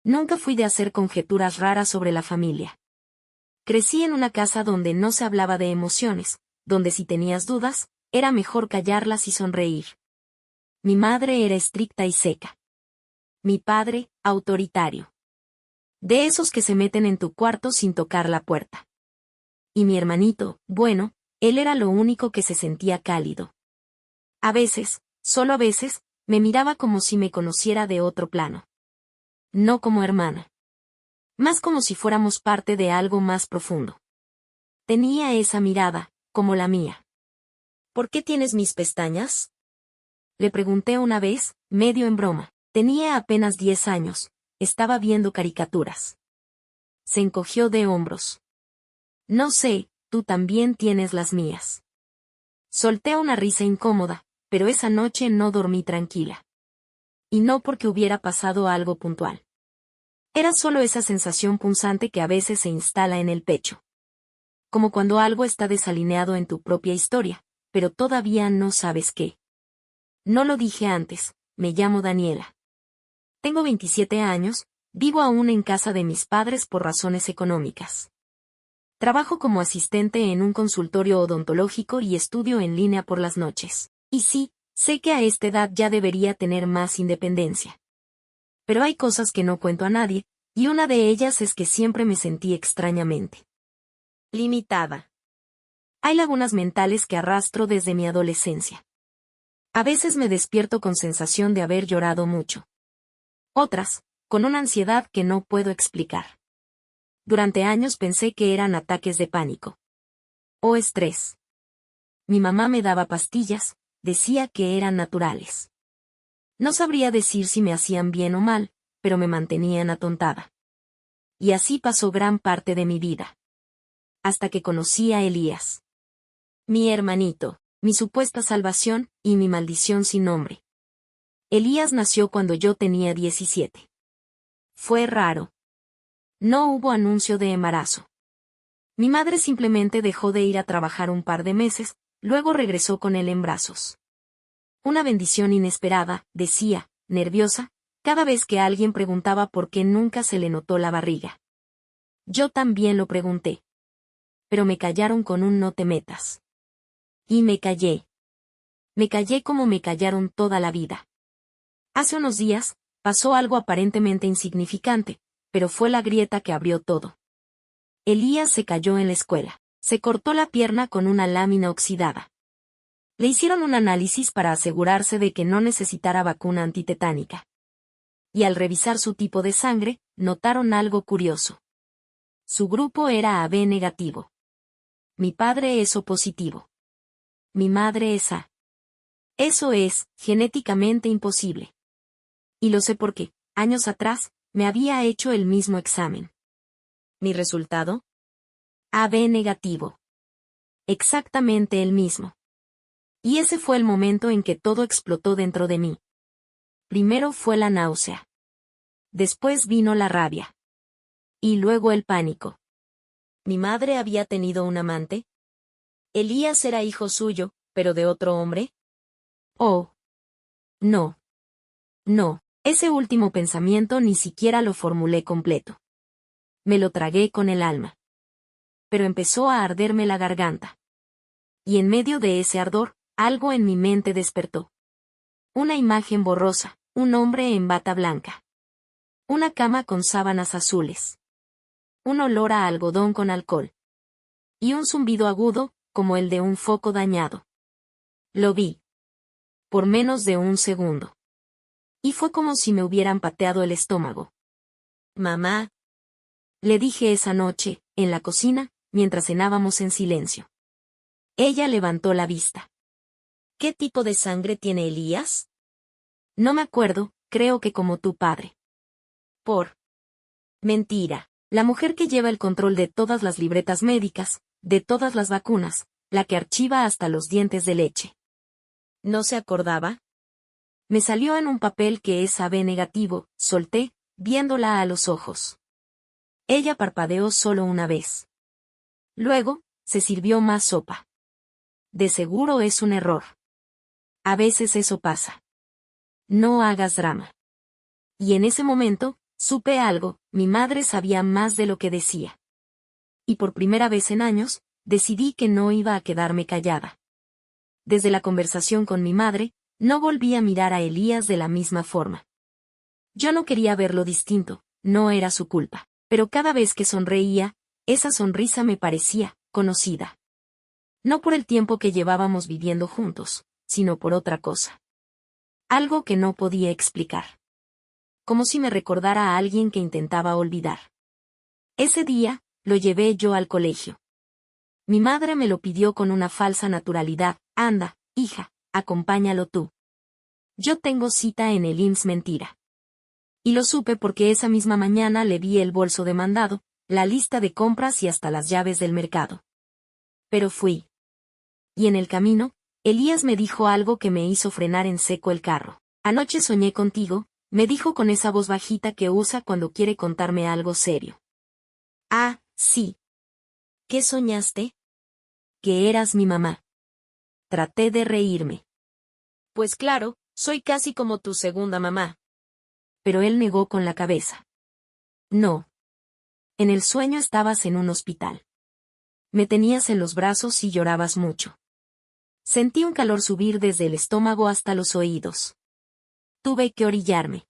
Nunca fui de hacer conjeturas raras sobre la familia. Crecí en una casa donde no se hablaba de emociones, donde si tenías dudas, era mejor callarlas y sonreír. Mi madre era estricta y seca. Mi padre, autoritario. De esos que se meten en tu cuarto sin tocar la puerta. Y mi hermanito, bueno, él era lo único que se sentía cálido. A veces, solo a veces, me miraba como si me conociera de otro plano. No como hermana. Más como si fuéramos parte de algo más profundo. Tenía esa mirada, como la mía. ¿Por qué tienes mis pestañas? Le pregunté una vez, medio en broma. Tenía apenas 10 años, estaba viendo caricaturas. Se encogió de hombros. No sé, tú también tienes las mías. Solté una risa incómoda, pero esa noche no dormí tranquila. Y no porque hubiera pasado algo puntual. Era solo esa sensación punzante que a veces se instala en el pecho. Como cuando algo está desalineado en tu propia historia, pero todavía no sabes qué. No lo dije antes, me llamo Daniela. Tengo 27 años, vivo aún en casa de mis padres por razones económicas. Trabajo como asistente en un consultorio odontológico y estudio en línea por las noches. Y sí, sé que a esta edad ya debería tener más independencia. Pero hay cosas que no cuento a nadie, y una de ellas es que siempre me sentí extrañamente limitada. Hay lagunas mentales que arrastro desde mi adolescencia. A veces me despierto con sensación de haber llorado mucho. Otras, con una ansiedad que no puedo explicar. Durante años pensé que eran ataques de pánico. O estrés. Mi mamá me daba pastillas, decía que eran naturales. No sabría decir si me hacían bien o mal, pero me mantenían atontada. Y así pasó gran parte de mi vida. Hasta que conocí a Elías. Mi hermanito, mi supuesta salvación, y mi maldición sin nombre. Elías nació cuando yo tenía 17. Fue raro. No hubo anuncio de embarazo. Mi madre simplemente dejó de ir a trabajar un par de meses, luego regresó con él en brazos. Una bendición inesperada, decía, nerviosa, cada vez que alguien preguntaba por qué nunca se le notó la barriga. Yo también lo pregunté. Pero me callaron con un no te metas. Y me callé. Me callé como me callaron toda la vida. Hace unos días, pasó algo aparentemente insignificante, pero fue la grieta que abrió todo. Elías se cayó en la escuela. Se cortó la pierna con una lámina oxidada. Le hicieron un análisis para asegurarse de que no necesitara vacuna antitetánica. Y al revisar su tipo de sangre, notaron algo curioso. Su grupo era AB negativo. Mi padre es O positivo. Mi madre es A. Eso es, genéticamente imposible. Y lo sé porque, años atrás, me había hecho el mismo examen. ¿Mi resultado? AB negativo. Exactamente el mismo. Y ese fue el momento en que todo explotó dentro de mí. Primero fue la náusea. Después vino la rabia. Y luego el pánico. ¿Mi madre había tenido un amante? ¿Elías era hijo suyo, pero de otro hombre? Oh. No. No, ese último pensamiento ni siquiera lo formulé completo. Me lo tragué con el alma. Pero empezó a arderme la garganta. Y en medio de ese ardor, algo en mi mente despertó. Una imagen borrosa, un hombre en bata blanca. Una cama con sábanas azules. Un olor a algodón con alcohol. Y un zumbido agudo, como el de un foco dañado. Lo vi. Por menos de un segundo. Y fue como si me hubieran pateado el estómago. Mamá. Le dije esa noche, en la cocina, mientras cenábamos en silencio. Ella levantó la vista. ¿Qué tipo de sangre tiene Elías? No me acuerdo, creo que como tu padre. Por. Mentira. La mujer que lleva el control de todas las libretas médicas, de todas las vacunas, la que archiva hasta los dientes de leche. ¿No se acordaba? Me salió en un papel que es AB negativo, solté, viéndola a los ojos. Ella parpadeó solo una vez. Luego, se sirvió más sopa. De seguro es un error. A veces eso pasa. No hagas drama. Y en ese momento, Supe algo, mi madre sabía más de lo que decía. Y por primera vez en años, decidí que no iba a quedarme callada. Desde la conversación con mi madre, no volví a mirar a Elías de la misma forma. Yo no quería verlo distinto, no era su culpa, pero cada vez que sonreía, esa sonrisa me parecía conocida. No por el tiempo que llevábamos viviendo juntos, sino por otra cosa. Algo que no podía explicar. Como si me recordara a alguien que intentaba olvidar. Ese día, lo llevé yo al colegio. Mi madre me lo pidió con una falsa naturalidad: anda, hija, acompáñalo tú. Yo tengo cita en el IMSS. Mentira. Y lo supe porque esa misma mañana le vi el bolso de mandado, la lista de compras y hasta las llaves del mercado. Pero fui. Y en el camino, Elías me dijo algo que me hizo frenar en seco el carro. Anoche soñé contigo, me dijo con esa voz bajita que usa cuando quiere contarme algo serio. Ah, sí. ¿Qué soñaste? Que eras mi mamá. Traté de reírme. Pues claro, soy casi como tu segunda mamá. Pero él negó con la cabeza. No. En el sueño estabas en un hospital. Me tenías en los brazos y llorabas mucho. Sentí un calor subir desde el estómago hasta los oídos. Tuve que orillarme.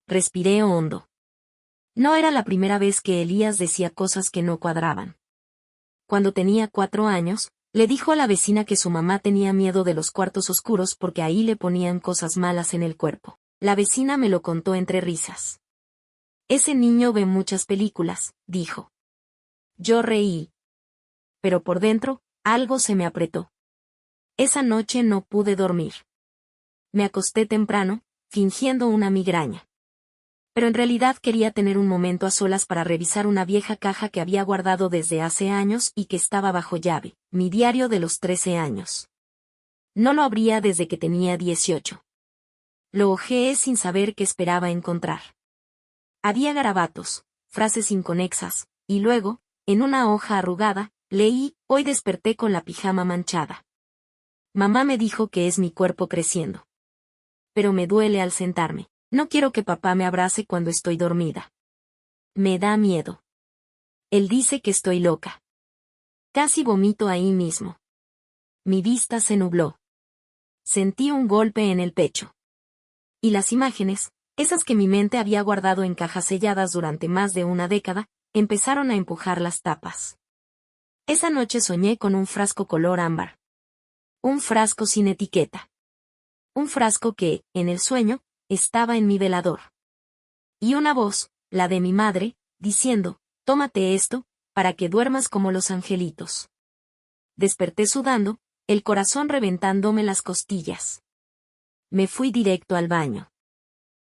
Respiré hondo. No era la primera vez que Elías decía cosas que no cuadraban. Cuando tenía 4 años, le dijo a la vecina que su mamá tenía miedo de los cuartos oscuros porque ahí le ponían cosas malas en el cuerpo. La vecina me lo contó entre risas. Ese niño ve muchas películas, dijo. Yo reí. Pero por dentro, algo se me apretó. Esa noche no pude dormir. Me acosté temprano, fingiendo una migraña. Pero en realidad quería tener un momento a solas para revisar una vieja caja que había guardado desde hace años y que estaba bajo llave, mi diario de los 13 años. No lo abría desde que tenía 18. Lo hojeé sin saber qué esperaba encontrar. Había garabatos, frases inconexas, y luego, en una hoja arrugada, leí: hoy desperté con la pijama manchada. Mamá me dijo que es mi cuerpo creciendo. Pero me duele al sentarme. No quiero que papá me abrace cuando estoy dormida. Me da miedo. Él dice que estoy loca. Casi vomito ahí mismo. Mi vista se nubló. Sentí un golpe en el pecho. Y las imágenes, esas que mi mente había guardado en cajas selladas durante más de una década, empezaron a empujar las tapas. Esa noche soñé con un frasco color ámbar. Un frasco sin etiqueta. Un frasco que, en el sueño, estaba en mi velador. Y una voz, la de mi madre, diciendo: tómate esto, para que duermas como los angelitos. Desperté sudando, el corazón reventándome las costillas. Me fui directo al baño.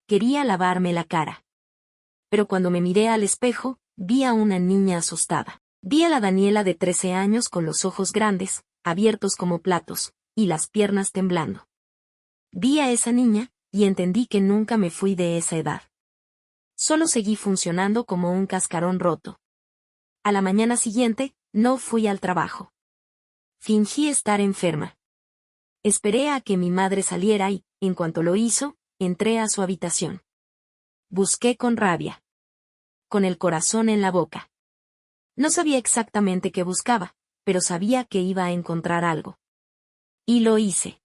Quería lavarme la cara. Pero cuando me miré al espejo, vi a una niña asustada. Vi a la Daniela de 13 años con los ojos grandes, abiertos como platos, y las piernas temblando. Vi a esa niña, y entendí que nunca me fui de esa edad. Solo seguí funcionando como un cascarón roto. A la mañana siguiente, no fui al trabajo. Fingí estar enferma. Esperé a que mi madre saliera y, en cuanto lo hizo, entré a su habitación. Busqué con rabia. Con el corazón en la boca. No sabía exactamente qué buscaba, pero sabía que iba a encontrar algo. Y lo hice.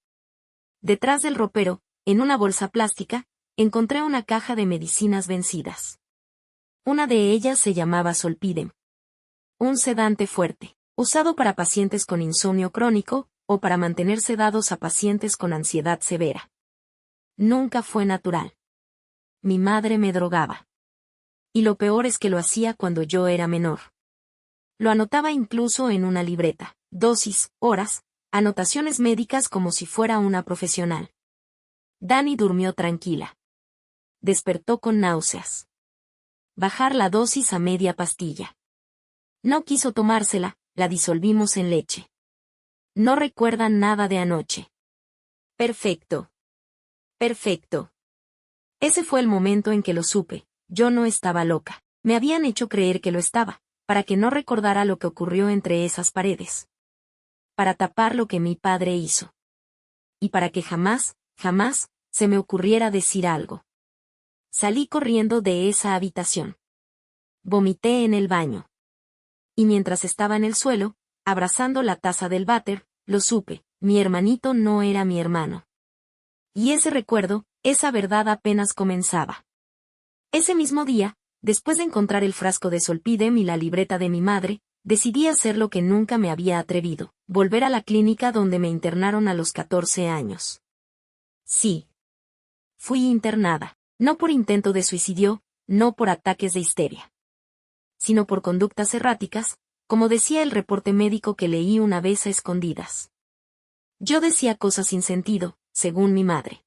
Detrás del ropero, en una bolsa plástica, encontré una caja de medicinas vencidas. Una de ellas se llamaba Zolpidem. Un sedante fuerte, usado para pacientes con insomnio crónico, o para mantener sedados a pacientes con ansiedad severa. Nunca fue natural. Mi madre me drogaba. Y lo peor es que lo hacía cuando yo era menor. Lo anotaba incluso en una libreta: dosis, horas, anotaciones médicas como si fuera una profesional. Dani durmió tranquila. Despertó con náuseas. Bajar la dosis a media pastilla. No quiso tomársela, la disolvimos en leche. No recuerda nada de anoche. Perfecto. Perfecto. Ese fue el momento en que lo supe. Yo no estaba loca. Me habían hecho creer que lo estaba, para que no recordara lo que ocurrió entre esas paredes. Para tapar lo que mi padre hizo. Y para que jamás, jamás, se me ocurriera decir algo. Salí corriendo de esa habitación. Vomité en el baño. Y mientras estaba en el suelo, abrazando la taza del váter, lo supe, mi hermanito no era mi hermano. Y ese recuerdo, esa verdad apenas comenzaba. Ese mismo día, después de encontrar el frasco de Solpidem y la libreta de mi madre, decidí hacer lo que nunca me había atrevido, volver a la clínica donde me internaron a los 14 años. Sí. Fui internada, no por intento de suicidio, no por ataques de histeria, sino por conductas erráticas, como decía el reporte médico que leí una vez a escondidas. Yo decía cosas sin sentido, según mi madre.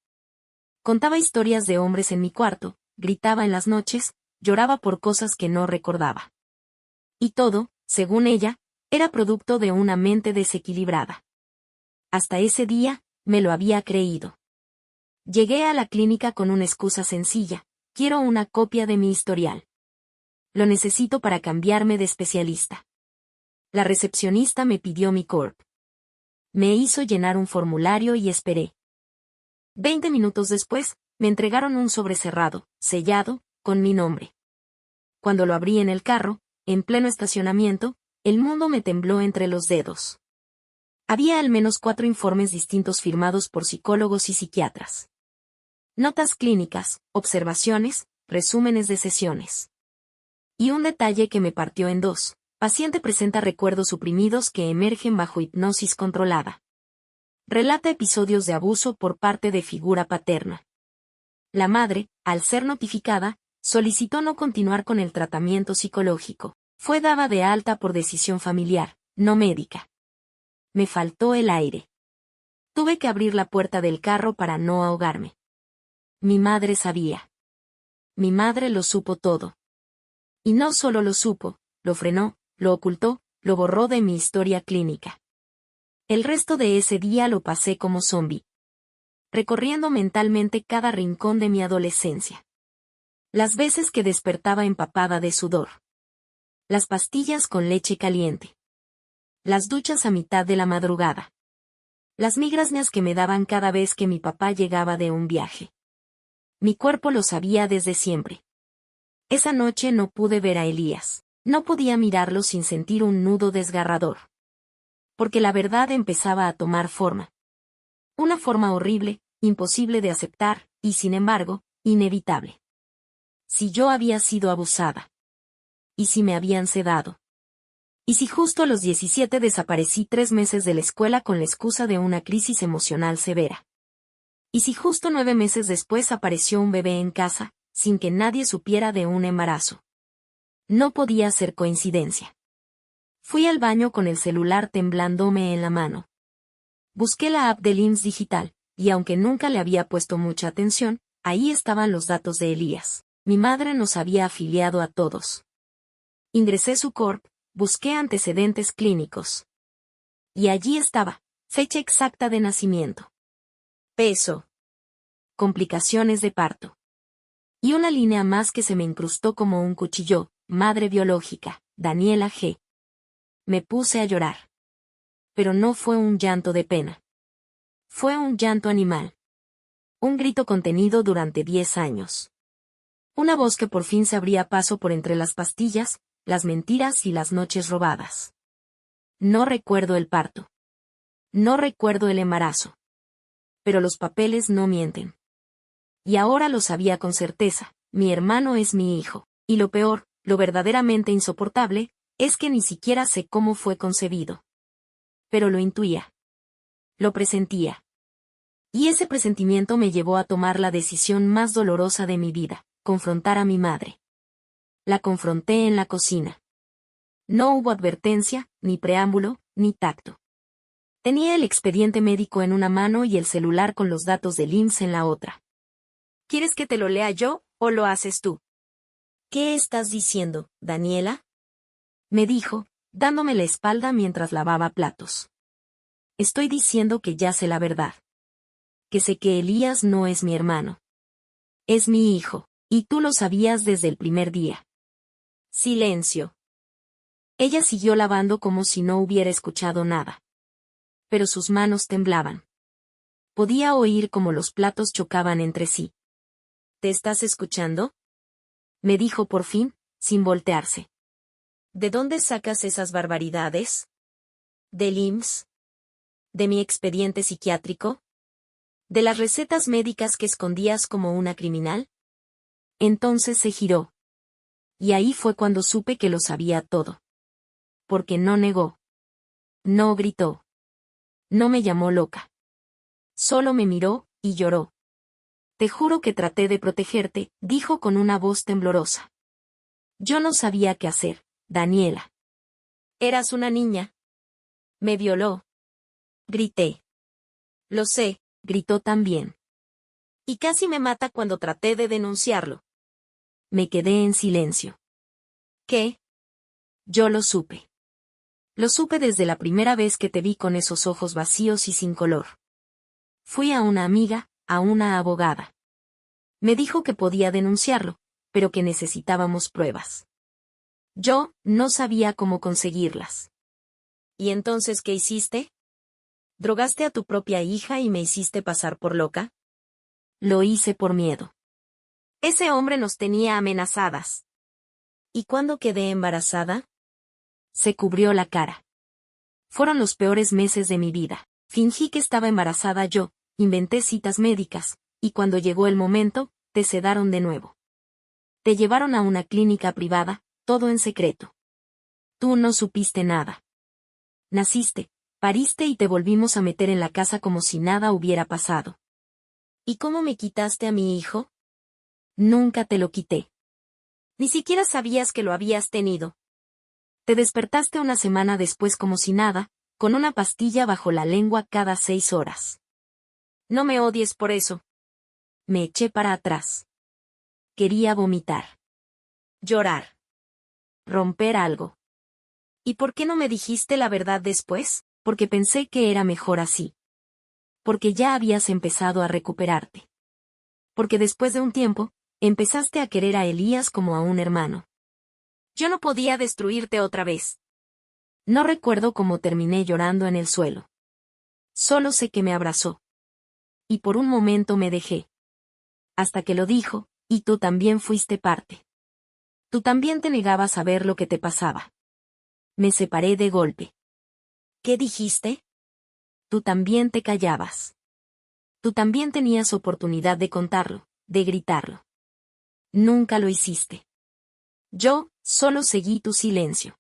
Contaba historias de hombres en mi cuarto, gritaba en las noches, lloraba por cosas que no recordaba. Y todo, según ella, era producto de una mente desequilibrada. Hasta ese día, me lo había creído. Llegué a la clínica con una excusa sencilla: quiero una copia de mi historial. Lo necesito para cambiarme de especialista. La recepcionista me pidió mi CORP. Me hizo llenar un formulario y esperé. 20 minutos después, me entregaron un sobre cerrado, sellado, con mi nombre. Cuando lo abrí en el carro, en pleno estacionamiento, el mundo me tembló entre los dedos. Había al menos 4 informes distintos firmados por psicólogos y psiquiatras. Notas clínicas, observaciones, resúmenes de sesiones. Y un detalle que me partió en dos: paciente presenta recuerdos suprimidos que emergen bajo hipnosis controlada. Relata episodios de abuso por parte de figura paterna. La madre, al ser notificada, solicitó no continuar con el tratamiento psicológico. Fue dada de alta por decisión familiar, no médica. Me faltó el aire. Tuve que abrir la puerta del carro para no ahogarme. Mi madre sabía. Mi madre lo supo todo. Y no solo lo supo, lo frenó, lo ocultó, lo borró de mi historia clínica. El resto de ese día lo pasé como zombi, recorriendo mentalmente cada rincón de mi adolescencia. Las veces que despertaba empapada de sudor. Las pastillas con leche caliente. Las duchas a mitad de la madrugada. Las migrañas que me daban cada vez que mi papá llegaba de un viaje. Mi cuerpo lo sabía desde siempre. Esa noche no pude ver a Elías. No podía mirarlo sin sentir un nudo desgarrador. Porque la verdad empezaba a tomar forma. Una forma horrible, imposible de aceptar, y sin embargo, inevitable. Si yo había sido abusada. Y si me habían sedado. Y si justo a los 17 desaparecí 3 meses de la escuela con la excusa de una crisis emocional severa. Y si justo 9 meses después apareció un bebé en casa, sin que nadie supiera de un embarazo. No podía ser coincidencia. Fui al baño con el celular temblándome en la mano. Busqué la app del IMSS digital, y aunque nunca le había puesto mucha atención, ahí estaban los datos de Elías. Mi madre nos había afiliado a todos. Ingresé su CORP, busqué antecedentes clínicos. Y allí estaba, fecha exacta de nacimiento. Peso. Complicaciones de parto. Y una línea más que se me incrustó como un cuchillo: madre biológica, Daniela G. Me puse a llorar. Pero no fue un llanto de pena. Fue un llanto animal. Un grito contenido durante 10 años. Una voz que por fin se abría paso por entre las pastillas, las mentiras y las noches robadas. No recuerdo el parto. No recuerdo el embarazo. Pero los papeles no mienten. Y ahora lo sabía con certeza: mi hermano es mi hijo. Y lo peor, lo verdaderamente insoportable, es que ni siquiera sé cómo fue concebido. Pero lo intuía. Lo presentía. Y ese presentimiento me llevó a tomar la decisión más dolorosa de mi vida: confrontar a mi madre. La confronté en la cocina. No hubo advertencia, ni preámbulo, ni tacto. Tenía el expediente médico en una mano y el celular con los datos del IMSS en la otra. ¿Quieres que te lo lea yo, o lo haces tú? ¿Qué estás diciendo, Daniela?, me dijo, dándome la espalda mientras lavaba platos. Estoy diciendo que ya sé la verdad. Que sé que Elías no es mi hermano. Es mi hijo, y tú lo sabías desde el primer día. Silencio. Ella siguió lavando como si no hubiera escuchado nada. Pero sus manos temblaban. Podía oír cómo los platos chocaban entre sí. ¿te estás escuchando? Me dijo por fin, sin voltearse. ¿De dónde sacas esas barbaridades? ¿Del IMSS? ¿De mi expediente psiquiátrico? ¿De las recetas médicas que escondías como una criminal? Entonces se giró. Y ahí fue cuando supe que lo sabía todo. Porque no negó. No gritó. No me llamó loca. Solo me miró, y lloró. Te juro que traté de protegerte, dijo con una voz temblorosa. Yo no sabía qué hacer, Daniela. Eras una niña. Me violó. Grité. Lo sé, gritó también. Y casi me mata cuando traté de denunciarlo. Me quedé en silencio. ¿Qué? Yo lo supe. Lo supe desde la primera vez que te vi con esos ojos vacíos y sin color. Fui a una amiga, a una abogada. Me dijo que podía denunciarlo, pero que necesitábamos pruebas. Yo no sabía cómo conseguirlas. ¿Y entonces qué hiciste? ¿Drogaste a tu propia hija y me hiciste pasar por loca? Lo hice por miedo. Ese hombre nos tenía amenazadas. ¿Y cuándo quedé embarazada? Se cubrió la cara. Fueron los peores meses de mi vida. Fingí que estaba embarazada yo, inventé citas médicas, y cuando llegó el momento, te sedaron de nuevo. Te llevaron a una clínica privada, todo en secreto. Tú no supiste nada. Naciste, pariste y te volvimos a meter en la casa como si nada hubiera pasado. ¿Y cómo me quitaste a mi hijo? Nunca te lo quité. Ni siquiera sabías que lo habías tenido. Te despertaste una semana después como si nada, con una pastilla bajo la lengua cada 6 horas. No me odies por eso. Me eché para atrás. Quería vomitar. Llorar. Romper algo. ¿Y por qué no me dijiste la verdad después? Porque pensé que era mejor así. Porque ya habías empezado a recuperarte. Porque después de un tiempo, empezaste a querer a Elías como a un hermano. Yo no podía destruirte otra vez. No recuerdo cómo terminé llorando en el suelo. Solo sé que me abrazó. Y por un momento me dejé. Hasta que lo dijo, y tú también fuiste parte. Tú también te negabas a ver lo que te pasaba. Me separé de golpe. ¿Qué dijiste? Tú también te callabas. Tú también tenías oportunidad de contarlo, de gritarlo. Nunca lo hiciste. Yo, solo seguí tu silencio.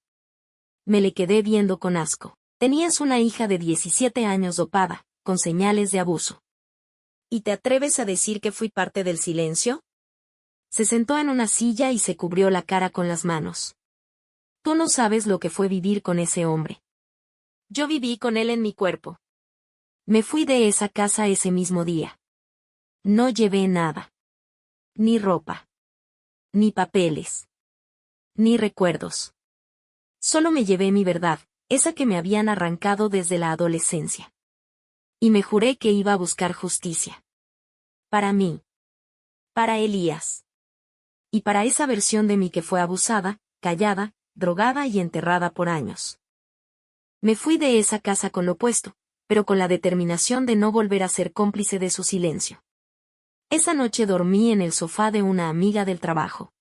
Me le quedé viendo con asco. Tenías una hija de 17 años dopada, con señales de abuso. ¿Y te atreves a decir que fui parte del silencio? Se sentó en una silla y se cubrió la cara con las manos. Tú no sabes lo que fue vivir con ese hombre. Yo viví con él en mi cuerpo. Me fui de esa casa ese mismo día. No llevé nada. Ni ropa. Ni papeles. Ni recuerdos. Solo me llevé mi verdad, esa que me habían arrancado desde la adolescencia. Y me juré que iba a buscar justicia. Para mí. Para Elías. Y para esa versión de mí que fue abusada, callada, drogada y enterrada por años. Me fui de esa casa con lo opuesto, pero con la determinación de no volver a ser cómplice de su silencio. Esa noche dormí en el sofá de una amiga del trabajo.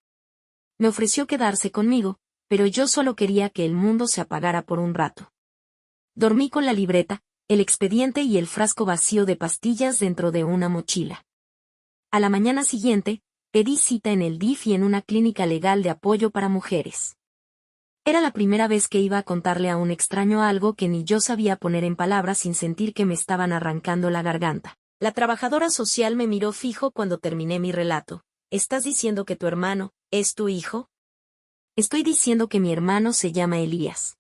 Me ofreció quedarse conmigo, pero yo solo quería que el mundo se apagara por un rato. Dormí con la libreta, el expediente y el frasco vacío de pastillas dentro de una mochila. A la mañana siguiente, pedí cita en el DIF y en una clínica legal de apoyo para mujeres. Era la primera vez que iba a contarle a un extraño algo que ni yo sabía poner en palabras sin sentir que me estaban arrancando la garganta. La trabajadora social me miró fijo cuando terminé mi relato. ¿Estás diciendo que tu hermano es tu hijo? Estoy diciendo que mi hermano se llama Elías.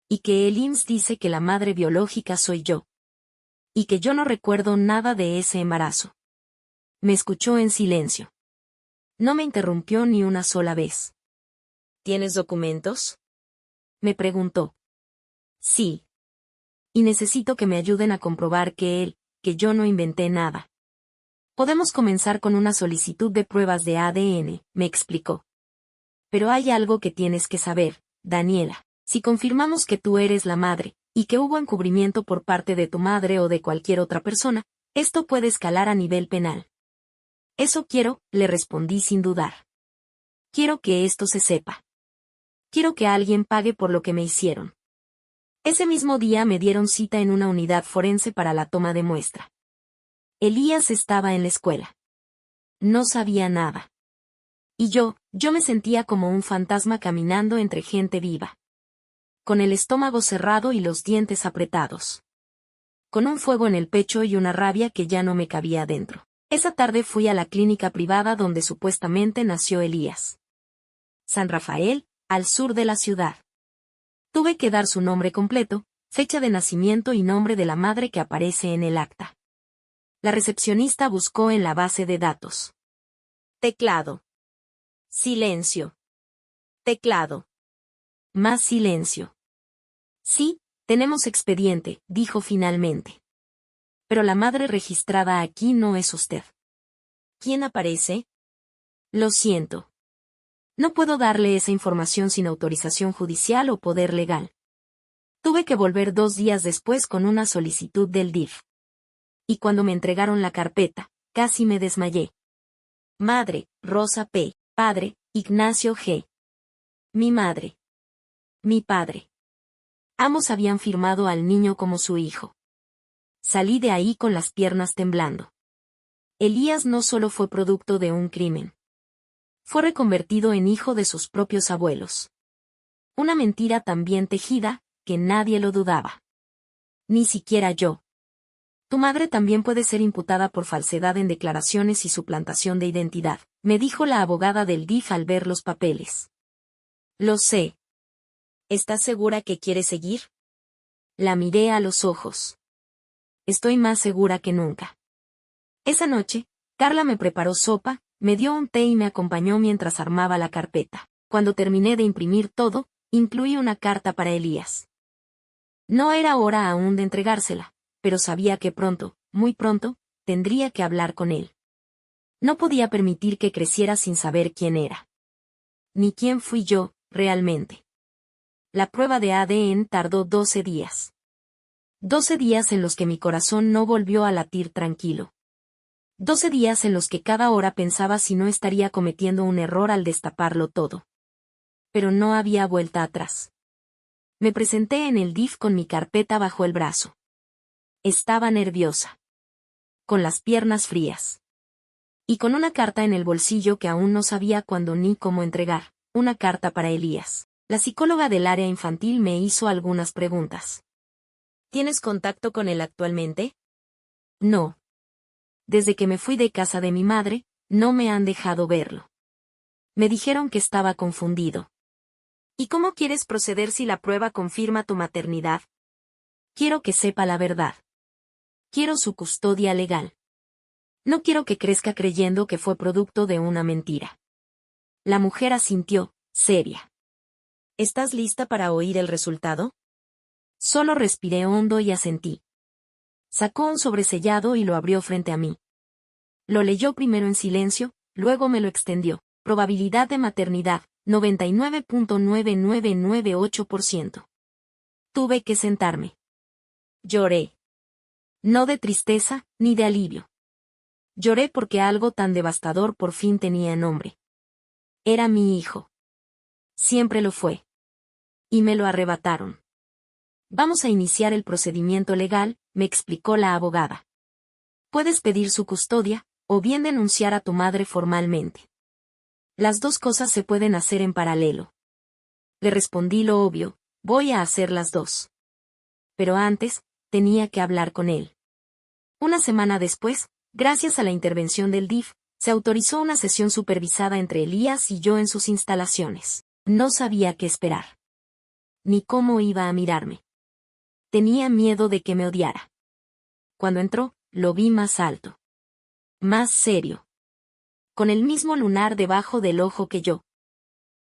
Y que el IMSS dice que la madre biológica soy yo. Y que yo no recuerdo nada de ese embarazo. Me escuchó en silencio. No me interrumpió ni una sola vez. ¿Tienes documentos? Me preguntó. Sí. Y necesito que me ayuden a comprobar que yo no inventé nada. Podemos comenzar con una solicitud de pruebas de ADN, me explicó. Pero hay algo que tienes que saber, Daniela. Si confirmamos que tú eres la madre, y que hubo encubrimiento por parte de tu madre o de cualquier otra persona, esto puede escalar a nivel penal. Eso quiero, le respondí sin dudar. Quiero que esto se sepa. Quiero que alguien pague por lo que me hicieron. Ese mismo día me dieron cita en una unidad forense para la toma de muestra. Elías estaba en la escuela. No sabía nada. Y yo me sentía como un fantasma caminando entre gente viva. Con el estómago cerrado y los dientes apretados. Con un fuego en el pecho y una rabia que ya no me cabía adentro. Esa tarde fui a la clínica privada donde supuestamente nació Elías. San Rafael, al sur de la ciudad. Tuve que dar su nombre completo, fecha de nacimiento y nombre de la madre que aparece en el acta. La recepcionista buscó en la base de datos. Teclado. Silencio. Teclado. Más silencio. Sí, tenemos expediente, dijo finalmente. Pero la madre registrada aquí no es usted. ¿Quién aparece? Lo siento. No puedo darle esa información sin autorización judicial o poder legal. Tuve que volver 2 días después con una solicitud del DIF. Y cuando me entregaron la carpeta, casi me desmayé. Madre, Rosa P. Padre, Ignacio G. Mi madre. Mi padre. Ambos habían firmado al niño como su hijo. Salí de ahí con las piernas temblando. Elías no solo fue producto de un crimen. Fue reconvertido en hijo de sus propios abuelos. Una mentira tan bien tejida, que nadie lo dudaba. Ni siquiera yo. Tu madre también puede ser imputada por falsedad en declaraciones y suplantación de identidad, me dijo la abogada del DIF al ver los papeles. Lo sé. ¿Estás segura que quieres seguir? La miré a los ojos. Estoy más segura que nunca. Esa noche, Carla me preparó sopa, me dio un té y me acompañó mientras armaba la carpeta. Cuando terminé de imprimir todo, incluí una carta para Elías. No era hora aún de entregársela, pero sabía que pronto, muy pronto, tendría que hablar con él. No podía permitir que creciera sin saber quién era. Ni quién fui yo, realmente. La prueba de ADN tardó 12 días. 12 días en los que mi corazón no volvió a latir tranquilo. 12 días en los que cada hora pensaba si no estaría cometiendo un error al destaparlo todo. Pero no había vuelta atrás. Me presenté en el DIF con mi carpeta bajo el brazo. Estaba nerviosa. Con las piernas frías. Y con una carta en el bolsillo que aún no sabía cuándo ni cómo entregar, una carta para Elías. La psicóloga del área infantil me hizo algunas preguntas. ¿Tienes contacto con él actualmente? No. Desde que me fui de casa de mi madre, no me han dejado verlo. Me dijeron que estaba confundido. ¿Y cómo quieres proceder si la prueba confirma tu maternidad? Quiero que sepa la verdad. Quiero su custodia legal. No quiero que crezca creyendo que fue producto de una mentira. La mujer asintió, seria. ¿Estás lista para oír el resultado? Solo respiré hondo y asentí. Sacó un sobresellado y lo abrió frente a mí. Lo leyó primero en silencio, luego me lo extendió. Probabilidad de maternidad, 99.9998%. Tuve que sentarme. Lloré. No de tristeza, ni de alivio. Lloré porque algo tan devastador por fin tenía nombre. Era mi hijo. Siempre lo fue. Y me lo arrebataron. Vamos a iniciar el procedimiento legal, me explicó la abogada. Puedes pedir su custodia, o bien denunciar a tu madre formalmente. Las dos cosas se pueden hacer en paralelo. Le respondí lo obvio, voy a hacer las dos. Pero antes, tenía que hablar con él. Una semana después, gracias a la intervención del DIF, se autorizó una sesión supervisada entre Elías y yo en sus instalaciones. No sabía qué esperar. Ni cómo iba a mirarme. Tenía miedo de que me odiara. Cuando entró, lo vi más alto. Más serio. Con el mismo lunar debajo del ojo que yo.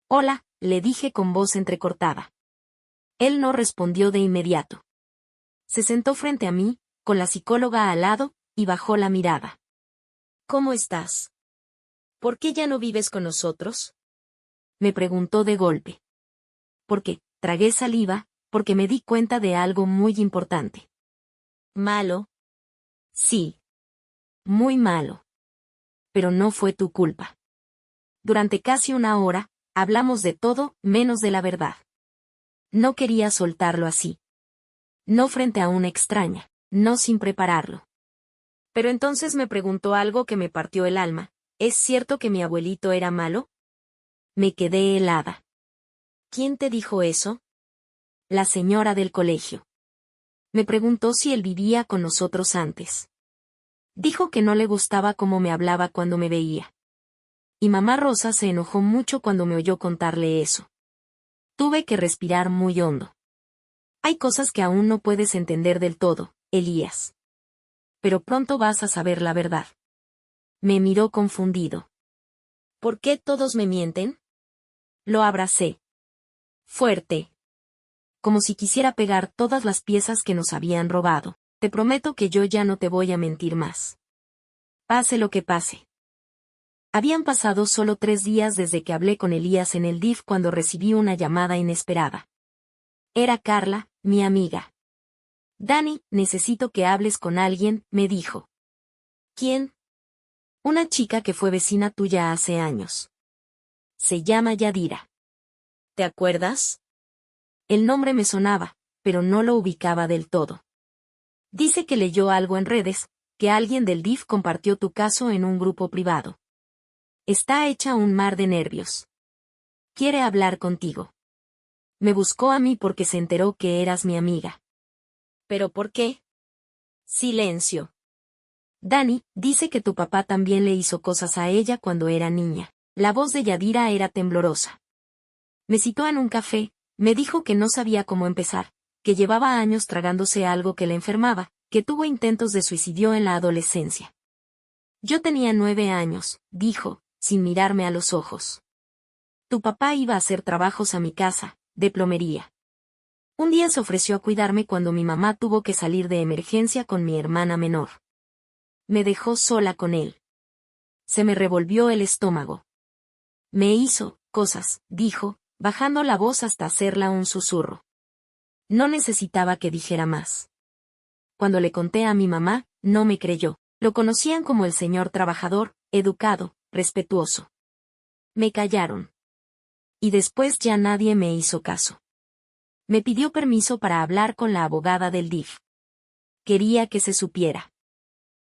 Hola, le dije con voz entrecortada. Él no respondió de inmediato. Se sentó frente a mí, con la psicóloga al lado, y bajó la mirada. ¿Cómo estás? ¿Por qué ya no vives con nosotros? Me preguntó de golpe. Porque, tragué saliva, porque me di cuenta de algo muy importante. ¿Malo? Sí. Muy malo. pero no fue tu culpa. Durante casi una hora, hablamos de todo, menos de la verdad. No quería soltarlo así. No frente a una extraña, no sin prepararlo. Pero entonces me preguntó algo que me partió el alma. ¿Es cierto que mi abuelito era malo? Me quedé helada. ¿Quién te dijo eso? La señora del colegio. Me preguntó si él vivía con nosotros antes. Dijo que no le gustaba cómo me hablaba cuando me veía. Y mamá Rosa se enojó mucho cuando me oyó contarle eso. Tuve que respirar muy hondo. Hay cosas que aún no puedes entender del todo, Elías. Pero pronto vas a saber la verdad. Me miró confundido. ¿Por qué todos me mienten? Lo abracé. Fuerte. Como si quisiera pegar todas las piezas que nos habían robado. Te prometo que yo ya no te voy a mentir más. Pase lo que pase. Habían pasado solo 3 días desde que hablé con Elías en el DIF cuando recibí una llamada inesperada. Era Carla, mi amiga. Dani, necesito que hables con alguien, me dijo. ¿Quién? Una chica que fue vecina tuya hace años. Se llama Yadira. ¿Te acuerdas? El nombre me sonaba, pero no lo ubicaba del todo. Dice que leyó algo en redes, que alguien del DIF compartió tu caso en un grupo privado. Está hecha un mar de nervios. Quiere hablar contigo. Me buscó a mí porque se enteró que eras mi amiga. ¿Pero por qué? Silencio. Dani, dice que tu papá también le hizo cosas a ella cuando era niña. La voz de Yadira era temblorosa. Me citó en un café, me dijo que no sabía cómo empezar, que llevaba años tragándose algo que le enfermaba, que tuvo intentos de suicidio en la adolescencia. Yo tenía 9 años, dijo, sin mirarme a los ojos. Tu papá iba a hacer trabajos a mi casa, de plomería. Un día se ofreció a cuidarme cuando mi mamá tuvo que salir de emergencia con mi hermana menor. Me dejó sola con él. Se me revolvió el estómago. Me hizo cosas, dijo, bajando la voz hasta hacerla un susurro. No necesitaba que dijera más. Cuando le conté a mi mamá, no me creyó. Lo conocían como el señor trabajador, educado, respetuoso. Me callaron. Y después ya nadie me hizo caso. Me pidió permiso para hablar con la abogada del DIF. Quería que se supiera.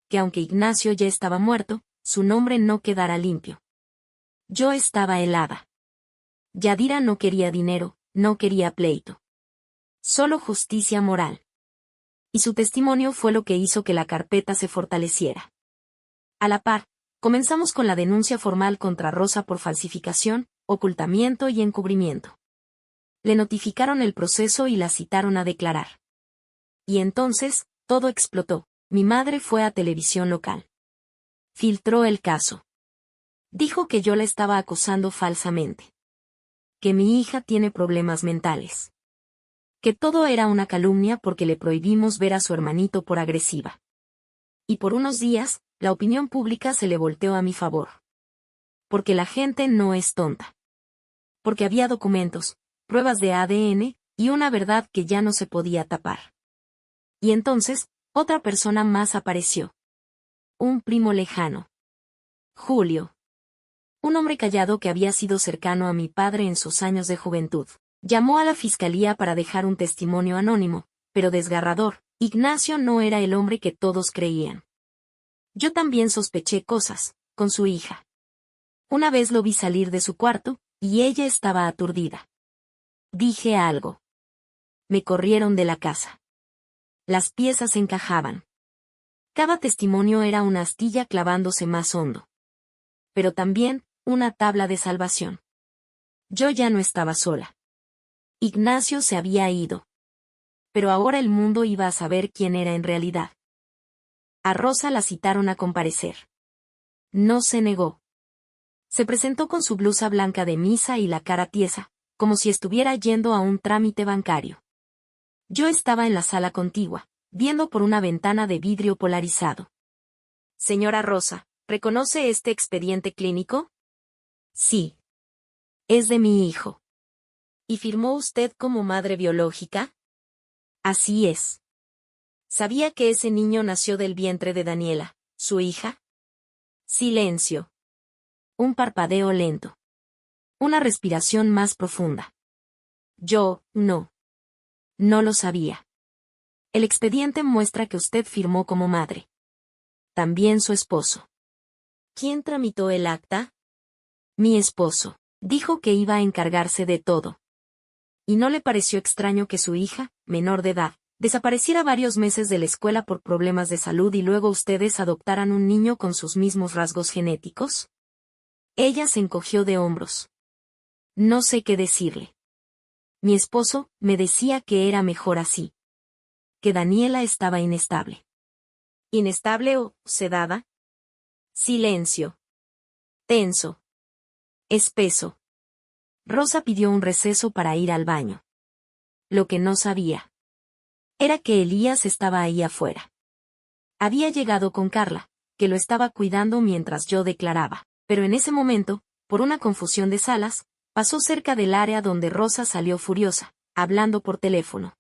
Que aunque Ignacio ya estaba muerto, su nombre no quedara limpio. Yo estaba helada. Yadira no quería dinero, no quería pleito. Solo justicia moral. Y su testimonio fue lo que hizo que la carpeta se fortaleciera. A la par, comenzamos con la denuncia formal contra Rosa por falsificación, ocultamiento y encubrimiento. Le notificaron el proceso y la citaron a declarar. Y entonces, todo explotó. Mi madre fue a televisión local. Filtró el caso. Dijo que yo la estaba acosando falsamente. Que mi hija tiene problemas mentales. Que todo era una calumnia porque le prohibimos ver a su hermanito por agresiva. Y por unos días, la opinión pública se le volteó a mi favor. Porque la gente no es tonta. Porque había documentos, pruebas de ADN, y una verdad que ya no se podía tapar. Y entonces, otra persona más apareció. Un primo lejano. Julio. Un hombre callado que había sido cercano a mi padre en sus años de juventud. Llamó a la fiscalía para dejar un testimonio anónimo, pero desgarrador. Ignacio no era el hombre que todos creían. Yo también sospeché cosas, con su hija. Una vez lo vi salir de su cuarto, y ella estaba aturdida. Dije algo. Me corrieron de la casa. Las piezas encajaban. Cada testimonio era una astilla clavándose más hondo. Pero también, una tabla de salvación. Yo ya no estaba sola. Ignacio se había ido. Pero ahora el mundo iba a saber quién era en realidad. A Rosa la citaron a comparecer. No se negó. Se presentó con su blusa blanca de misa y la cara tiesa, como si estuviera yendo a un trámite bancario. Yo estaba en la sala contigua, viendo por una ventana de vidrio polarizado. Señora Rosa, ¿reconoce este expediente clínico? Sí. Es de mi hijo. ¿Y firmó usted como madre biológica? Así es. ¿Sabía que ese niño nació del vientre de Daniela, su hija? Silencio. Un parpadeo lento. Una respiración más profunda. Yo, no. No lo sabía. El expediente muestra que usted firmó como madre. También su esposo. ¿Quién tramitó el acta? Mi esposo. Dijo que iba a encargarse de todo. ¿Y no le pareció extraño que su hija, menor de edad, desapareciera varios meses de la escuela por problemas de salud y luego ustedes adoptaran un niño con sus mismos rasgos genéticos? Ella se encogió de hombros. No sé qué decirle. Mi esposo me decía que era mejor así. Que Daniela estaba inestable. ¿Inestable o sedada? Silencio. Tenso. Espeso. Rosa pidió un receso para ir al baño. Lo que no sabía era que Elías estaba ahí afuera. Había llegado con Carla, que lo estaba cuidando mientras yo declaraba, pero en ese momento, por una confusión de salas, pasó cerca del área donde Rosa salió furiosa, hablando por teléfono.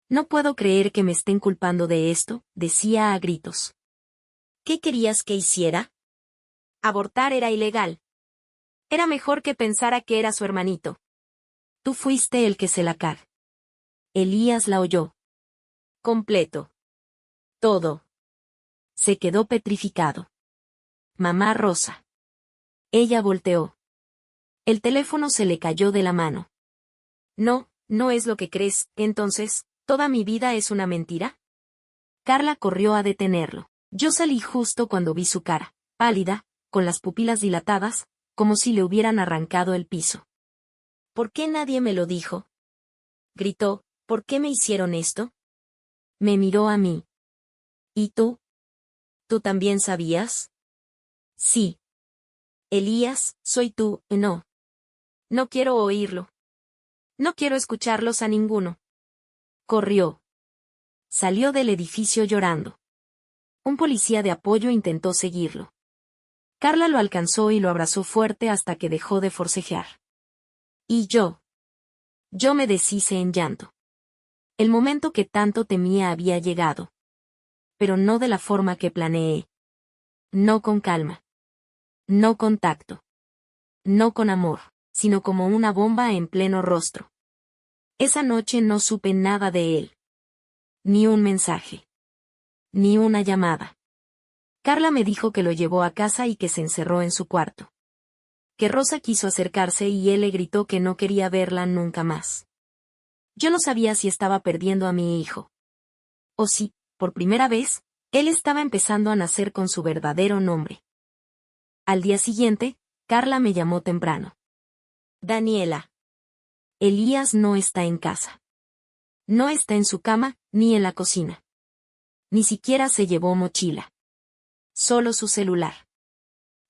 No puedo creer que me estén culpando de esto, decía a gritos. ¿Qué querías que hiciera? Abortar era ilegal. Era mejor que pensara que era su hermanito. Tú fuiste el que se la cagó. Elías la oyó. Completo. Todo. Se quedó petrificado. Mamá Rosa. Ella volteó. El teléfono se le cayó de la mano. No, no es lo que crees, entonces, ¿toda mi vida es una mentira? Carla corrió a detenerlo. Yo salí justo cuando vi su cara, pálida, con las pupilas dilatadas, como si le hubieran arrancado el piso. ¿Por qué nadie me lo dijo? Gritó, ¿por qué me hicieron esto? Me miró a mí. ¿Y tú? ¿Tú también sabías? Sí. Elías, soy tú, no. No quiero oírlo. No quiero escucharlos a ninguno. Corrió. Salió del edificio llorando. Un policía de apoyo intentó seguirlo. Carla lo alcanzó y lo abrazó fuerte hasta que dejó de forcejear. Y yo. Yo me deshice en llanto. El momento que tanto temía había llegado. Pero no de la forma que planeé. No con calma. No con tacto. No con amor, sino como una bomba en pleno rostro. Esa noche no supe nada de él. Ni un mensaje. Ni una llamada. Carla me dijo que lo llevó a casa y que se encerró en su cuarto. Que Rosa quiso acercarse y él le gritó que no quería verla nunca más. Yo no sabía si estaba perdiendo a mi hijo. O si, por primera vez, él estaba empezando a nacer con su verdadero nombre. Al día siguiente, Carla me llamó temprano. Daniela. Elías no está en casa. No está en su cama, ni en la cocina. Ni siquiera se llevó mochila. Solo su celular.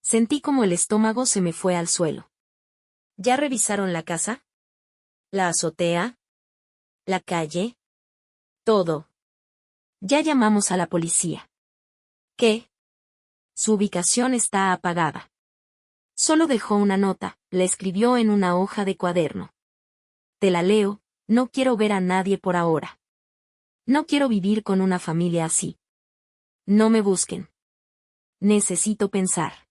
Sentí como el estómago se me fue al suelo. ¿Ya revisaron la casa? ¿La azotea? ¿La calle? Todo. Ya llamamos a la policía. ¿Qué? Su ubicación está apagada. Solo dejó una nota, la escribió en una hoja de cuaderno. Te la leo, no quiero ver a nadie por ahora. No quiero vivir con una familia así. No me busquen. Necesito pensar.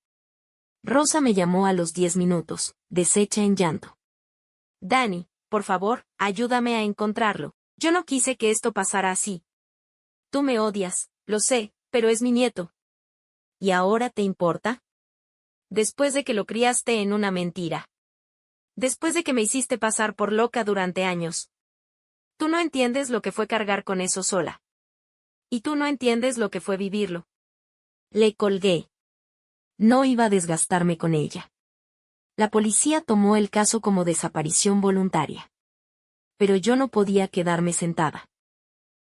Rosa me llamó a los 10 minutos, deshecha en llanto. Dani, por favor, ayúdame a encontrarlo. Yo no quise que esto pasara así. Tú me odias, lo sé, pero es mi nieto. ¿Y ahora te importa? Después de que lo criaste en una mentira. Después de que me hiciste pasar por loca durante años. Tú no entiendes lo que fue cargar con eso sola. Y tú no entiendes lo que fue vivirlo. Le colgué. No iba a desgastarme con ella. La policía tomó el caso como desaparición voluntaria. Pero yo no podía quedarme sentada.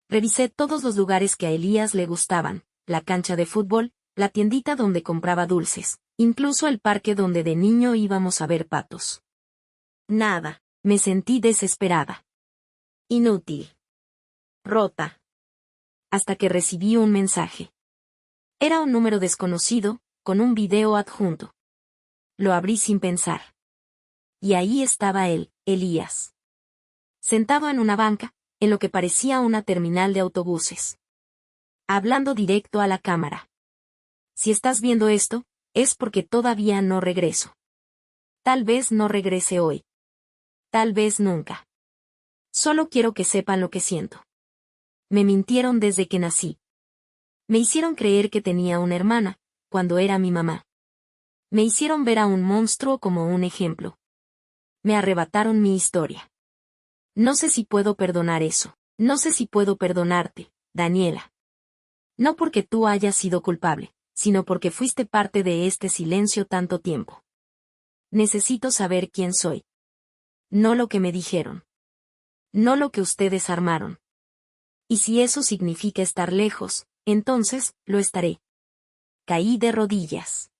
Revisé todos los lugares que a Elías le gustaban, la cancha de fútbol, la tiendita donde compraba dulces, incluso el parque donde de niño íbamos a ver patos. Nada, me sentí desesperada. Inútil. Rota. Hasta que recibí un mensaje. Era un número desconocido, con un video adjunto. Lo abrí sin pensar. Y ahí estaba él, Elías. Sentado en una banca, en lo que parecía una terminal de autobuses. Hablando directo a la cámara. Si estás viendo esto, es porque todavía no regreso. Tal vez no regrese hoy. Tal vez nunca. Solo quiero que sepan lo que siento. Me mintieron desde que nací. Me hicieron creer que tenía una hermana, cuando era mi mamá. Me hicieron ver a un monstruo como un ejemplo. Me arrebataron mi historia. No sé si puedo perdonar eso. No sé si puedo perdonarte, Daniela. No porque tú hayas sido culpable, sino porque fuiste parte de este silencio tanto tiempo. Necesito saber quién soy. No lo que me dijeron. No lo que ustedes armaron. Y si eso significa estar lejos, entonces, lo estaré. Caí de rodillas.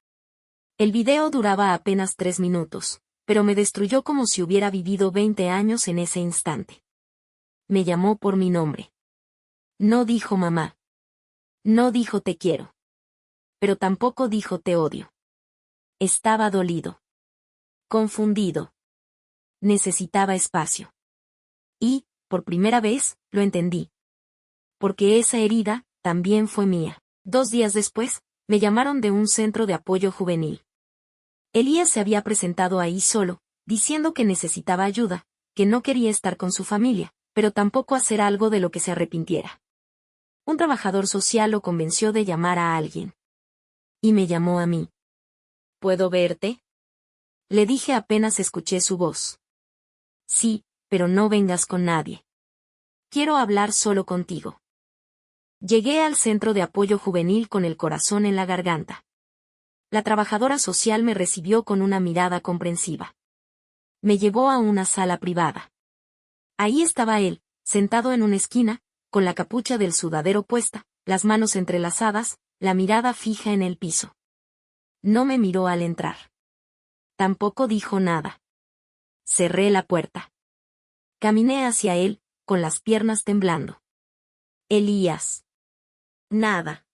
El video duraba apenas 3 minutos, pero me destruyó como si hubiera vivido 20 años en ese instante. Me llamó por mi nombre. No dijo mamá. No dijo te quiero. Pero tampoco dijo te odio. Estaba dolido. Confundido. Necesitaba espacio. Y, por primera vez, lo entendí. Porque esa herida, también fue mía. 2 días después, me llamaron de un centro de apoyo juvenil. Elías se había presentado ahí solo, diciendo que necesitaba ayuda, que no quería estar con su familia, pero tampoco hacer algo de lo que se arrepintiera. Un trabajador social lo convenció de llamar a alguien. Y me llamó a mí. ¿Puedo verte? Le dije apenas escuché su voz. Sí, pero no vengas con nadie. Quiero hablar solo contigo. Llegué al centro de apoyo juvenil con el corazón en la garganta. La trabajadora social me recibió con una mirada comprensiva. Me llevó a una sala privada. Ahí estaba él, sentado en una esquina, con la capucha del sudadero puesta, las manos entrelazadas, la mirada fija en el piso. No me miró al entrar. Tampoco dijo nada. Cerré la puerta. Caminé hacia él, con las piernas temblando. Elías. Nada.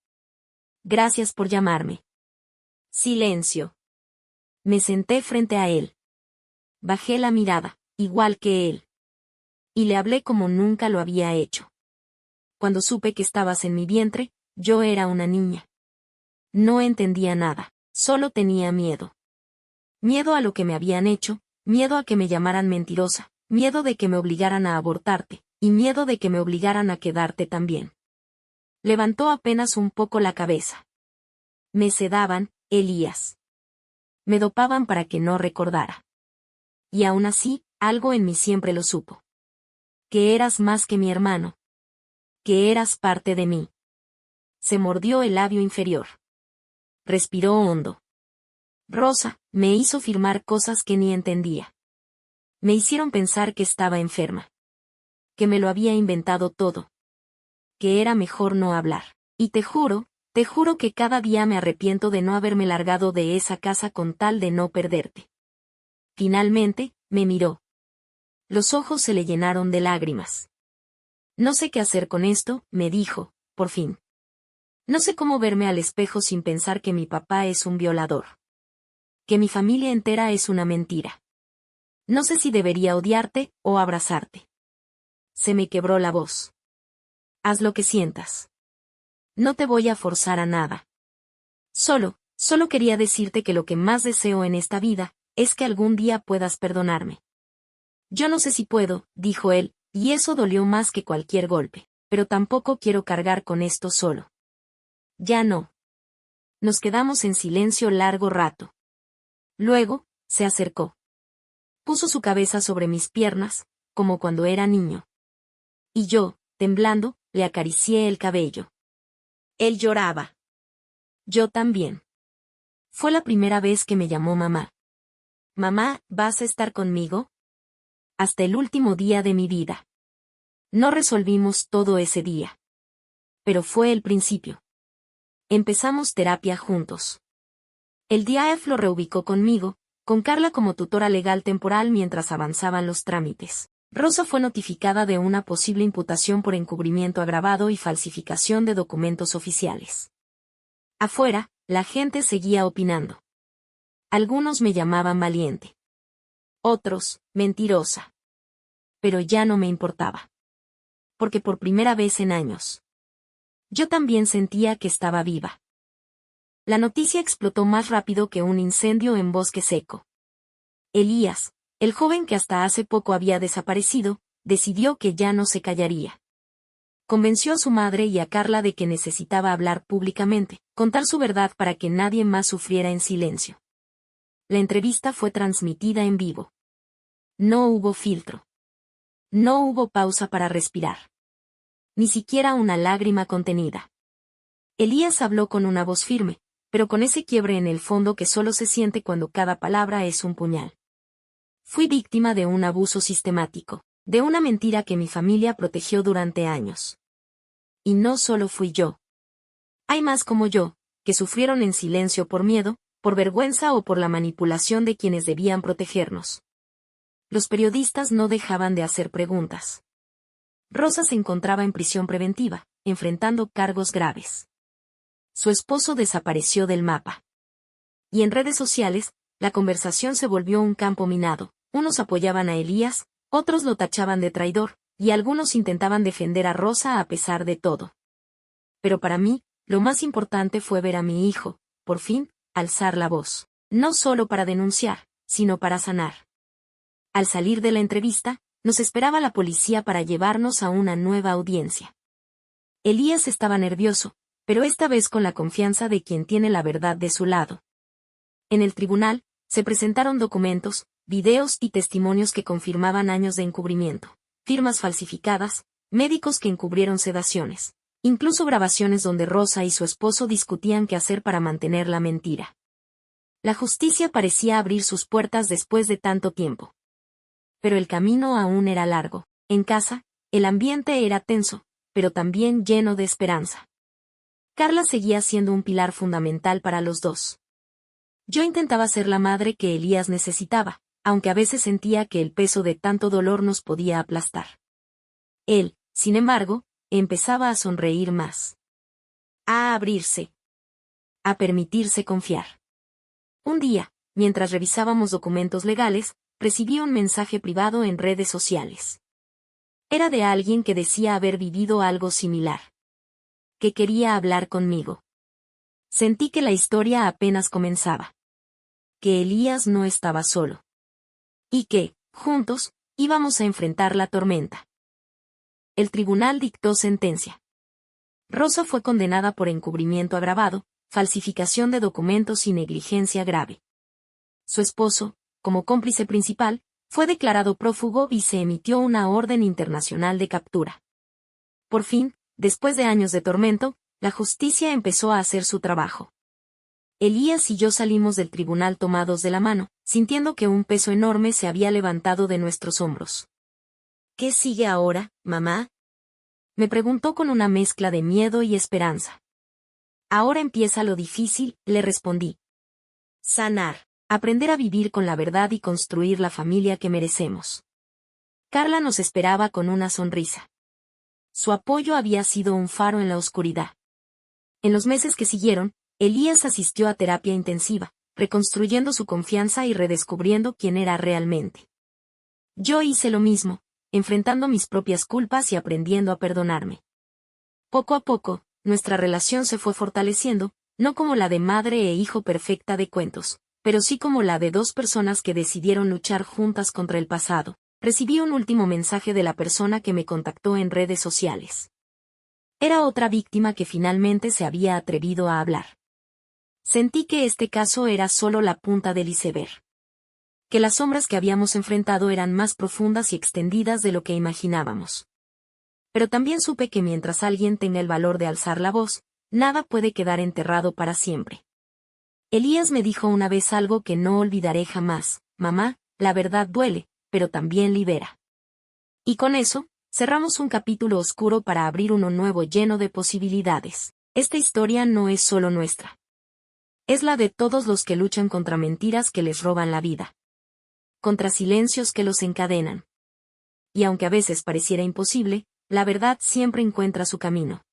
Gracias por llamarme. Silencio. Me senté frente a él. Bajé la mirada, igual que él. Y le hablé como nunca lo había hecho. Cuando supe que estabas en mi vientre, yo era una niña. No entendía nada, solo tenía miedo. Miedo a lo que me habían hecho, miedo a que me llamaran mentirosa, miedo de que me obligaran a abortarte, y miedo de que me obligaran a quedarte también. Levantó apenas un poco la cabeza. Me sedaban, Elías. Me dopaban para que no recordara. Y aún así, algo en mí siempre lo supo. Que eras más que mi hermano. Que eras parte de mí. Se mordió el labio inferior. Respiró hondo. Rosa, me hizo firmar cosas que ni entendía. Me hicieron pensar que estaba enferma. Que me lo había inventado todo. Que era mejor no hablar. Y te juro que cada día me arrepiento de no haberme largado de esa casa con tal de no perderte. Finalmente, me miró. Los ojos se le llenaron de lágrimas. No sé qué hacer con esto, me dijo, por fin. No sé cómo verme al espejo sin pensar que mi papá es un violador. Que mi familia entera es una mentira. No sé si debería odiarte o abrazarte. Se me quebró la voz. Haz lo que sientas. No te voy a forzar a nada. Solo quería decirte que lo que más deseo en esta vida, es que algún día puedas perdonarme. Yo no sé si puedo, dijo él, y eso dolió más que cualquier golpe, pero tampoco quiero cargar con esto solo. Ya no. Nos quedamos en silencio largo rato. Luego, se acercó. Puso su cabeza sobre mis piernas, como cuando era niño. Y yo, temblando, le acaricié el cabello. Él lloraba. Yo también. Fue la primera vez que me llamó mamá. Mamá, ¿vas a estar conmigo? Hasta el último día de mi vida. No resolvimos todo ese día. Pero fue el principio. Empezamos terapia juntos. El DIAF lo reubicó conmigo, con Carla como tutora legal temporal mientras avanzaban los trámites. Rosa fue notificada de una posible imputación por encubrimiento agravado y falsificación de documentos oficiales. Afuera, la gente seguía opinando. Algunos me llamaban valiente. Otros, mentirosa. Pero ya no me importaba. Porque por primera vez en años. Yo también sentía que estaba viva. La noticia explotó más rápido que un incendio en bosque seco. Elías, el joven que hasta hace poco había desaparecido, decidió que ya no se callaría. Convenció a su madre y a Carla de que necesitaba hablar públicamente, contar su verdad para que nadie más sufriera en silencio. La entrevista fue transmitida en vivo. No hubo filtro. No hubo pausa para respirar. Ni siquiera una lágrima contenida. Elías habló con una voz firme, pero con ese quiebre en el fondo que solo se siente cuando cada palabra es un puñal. Fui víctima de un abuso sistemático, de una mentira que mi familia protegió durante años. Y no solo fui yo. Hay más como yo, que sufrieron en silencio por miedo, por vergüenza o por la manipulación de quienes debían protegernos. Los periodistas no dejaban de hacer preguntas. Rosa se encontraba en prisión preventiva, enfrentando cargos graves. Su esposo desapareció del mapa. Y en redes sociales, la conversación se volvió un campo minado. Unos apoyaban a Elías, otros lo tachaban de traidor, y algunos intentaban defender a Rosa a pesar de todo. Pero para mí, lo más importante fue ver a mi hijo, por fin, alzar la voz. No solo para denunciar, sino para sanar. Al salir de la entrevista, nos esperaba la policía para llevarnos a una nueva audiencia. Elías estaba nervioso, pero esta vez con la confianza de quien tiene la verdad de su lado. En el tribunal, se presentaron documentos, videos y testimonios que confirmaban años de encubrimiento, firmas falsificadas, médicos que encubrieron sedaciones, incluso grabaciones donde Rosa y su esposo discutían qué hacer para mantener la mentira. La justicia parecía abrir sus puertas después de tanto tiempo. Pero el camino aún era largo. En casa, el ambiente era tenso, pero también lleno de esperanza. Carla seguía siendo un pilar fundamental para los dos. Yo intentaba ser la madre que Elías necesitaba, aunque a veces sentía que el peso de tanto dolor nos podía aplastar. Él, sin embargo, empezaba a sonreír más. A abrirse. A permitirse confiar. Un día, mientras revisábamos documentos legales, recibí un mensaje privado en redes sociales. Era de alguien que decía haber vivido algo similar. Que quería hablar conmigo. Sentí que la historia apenas comenzaba. Que Elías no estaba solo. Y que, juntos, íbamos a enfrentar la tormenta. El tribunal dictó sentencia. Rosa fue condenada por encubrimiento agravado, falsificación de documentos y negligencia grave. Su esposo, como cómplice principal, fue declarado prófugo y se emitió una orden internacional de captura. Por fin, después de años de tormento, la justicia empezó a hacer su trabajo. Elías y yo salimos del tribunal tomados de la mano, sintiendo que un peso enorme se había levantado de nuestros hombros. ¿Qué sigue ahora, mamá? Me preguntó con una mezcla de miedo y esperanza. Ahora empieza lo difícil, le respondí. Sanar. Aprender a vivir con la verdad y construir la familia que merecemos. Carla nos esperaba con una sonrisa. Su apoyo había sido un faro en la oscuridad. En los meses que siguieron, Elías asistió a terapia intensiva, reconstruyendo su confianza y redescubriendo quién era realmente. Yo hice lo mismo, enfrentando mis propias culpas y aprendiendo a perdonarme. Poco a poco, nuestra relación se fue fortaleciendo, no como la de madre e hijo perfecta de cuentos, pero sí como la de dos personas que decidieron luchar juntas contra el pasado. Recibí un último mensaje de la persona que me contactó en redes sociales. Era otra víctima que finalmente se había atrevido a hablar. Sentí que este caso era solo la punta del iceberg. Que las sombras que habíamos enfrentado eran más profundas y extendidas de lo que imaginábamos. Pero también supe que mientras alguien tenga el valor de alzar la voz, nada puede quedar enterrado para siempre. Elías me dijo una vez algo que no olvidaré jamás: mamá, la verdad duele, pero también libera. Y con eso, cerramos un capítulo oscuro para abrir uno nuevo lleno de posibilidades. Esta historia no es solo nuestra. Es la de todos los que luchan contra mentiras que les roban la vida. Contra silencios que los encadenan. Y aunque a veces pareciera imposible, la verdad siempre encuentra su camino.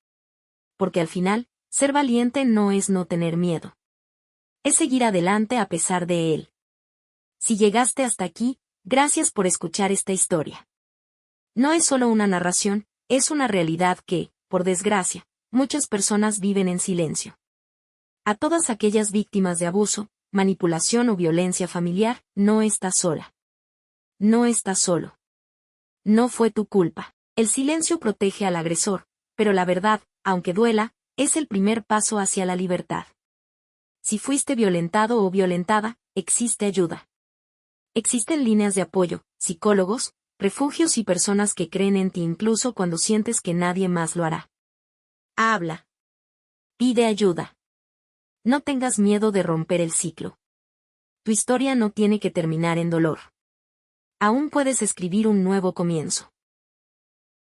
Porque al final, ser valiente no es no tener miedo. Es seguir adelante a pesar de él. Si llegaste hasta aquí, gracias por escuchar esta historia. No es solo una narración, es una realidad que, por desgracia, muchas personas viven en silencio. A todas aquellas víctimas de abuso, manipulación o violencia familiar, no estás sola. No estás solo. No fue tu culpa. El silencio protege al agresor, pero la verdad, aunque duela, es el primer paso hacia la libertad. Si fuiste violentado o violentada, existe ayuda. Existen líneas de apoyo, psicólogos, refugios y personas que creen en ti incluso cuando sientes que nadie más lo hará. Habla. Pide ayuda. No tengas miedo de romper el ciclo. Tu historia no tiene que terminar en dolor. Aún puedes escribir un nuevo comienzo.